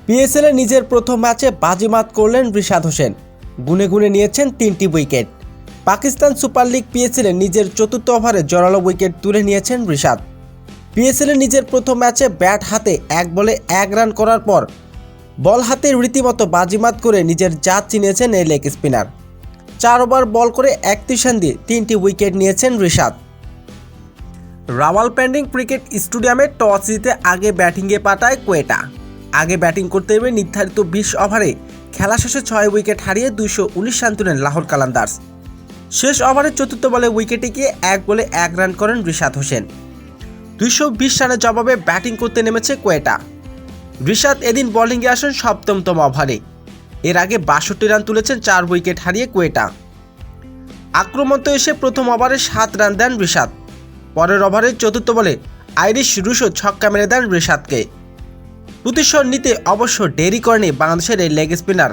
পিএসএলে নিজের প্রথম ম্যাচে বাজিমাত করলেন রিশাদ হোসেন। গুনে গুনে নিয়েছেন 3টি উইকেট। পাকিস্তান সুপার লিগ পিএসএলে নিজের চতুর্থ ওভারে জোরালো উইকেট তুলে নিয়েছেন রিশাদ। পিএসএলে নিজের প্রথম ম্যাচে ব্যাট হাতে 1 বলে 1 রান করার পর বল হাতে রীতিমতো বাজিমাত করে নিজের জাত চিনিয়েছেন এই লেগ স্পিনার। 4 ওভার বল করে 31 রান দিয়ে 3টি উইকেট নিয়েছেন রিশাদ। রাওয়ালপিন্ডি ক্রিকেট স্টেডিয়ামে টস জিতে আগে ব্যাটিংয়ে পাঠায় কোয়েটা। আগে ব্যাটিং করতে নেমে নির্ধারিত 20 ওভারে খেলা শেষে 6 উইকেট হারিয়ে 219 রান তুলেন লাহোর কালান্দার্স। শেষ ওভারের চতুর্থ বলে উইকেটে গিয়ে 1 বলে 1 রান করেন রিশাদ হোসেন। 220 রানের জবাবে ব্যাটিং করতে নেমেছে কোয়েটা। রিশাদ এদিন বোলিংয়ে আসেন সপ্তমতম ওভারে। এর আগে 62 রান তুলেছেন 4 উইকেট হারিয়ে কোয়েটা। আক্রমণে এসে প্রথম ওভারে 7 রান দেন রিশাদ। পরের ওভারের চতুর্থ বলে আইরিশ রুশো ছক্কা মেরে দেন রিশাদকে। প্রতিশোধ নিতে অবশ্য দেরি করেনি বাংলাদেশের এই লেগ স্পিনার।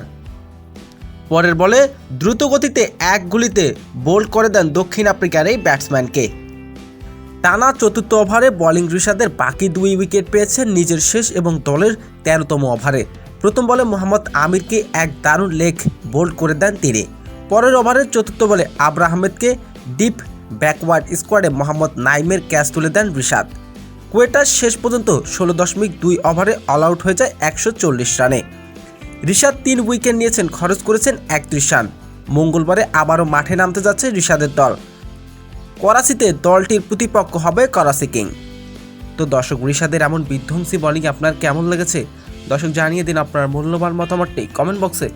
পরের বলে দ্রুত গতিতে 1 গুলিতে বোল্ড করে দেন দক্ষিণ আফ্রিকার এই ব্যাটসম্যানকে। টানা চতুর্থ ওভারে বোলিং রিশাদের বাকি 2 উইকেট পেয়েছেন নিজের শেষ এবং দলের 13তম ওভারে। প্রথম বলে মোহাম্মদ আমিরকে এক দারুণ লেগ বোল্ড করে দেন তিনি। পরের ওভারের চতুর্থ বলে আবরার আহমেদকে ডিপ ব্যাকওয়ার্ড স্কোয়াডে মোহাম্মদ নাইমের ক্যাচ তুলে দেন রিশাদ। কোয়েটার শেষ পর্যন্ত 16.2 ওভারে অল আউট হয়ে যায় 140 রানে। রিশাদ 3 উইকেট নিয়েছেন, খরচ করেছেন 31 রান। মঙ্গলবারে আবারও মাঠে নামতে যাচ্ছে রিশাদের দল। করাচিতে দলটির প্রতিপক্ষ হবে করাচি কিং। তো দর্শক, রিশাদের এমন বিধ্বংসী বোলিং আপনার কেমন লেগেছে? দর্শক জানিয়ে দিন আপনার মূল্যবান মতামতটি কমেন্ট বক্সে।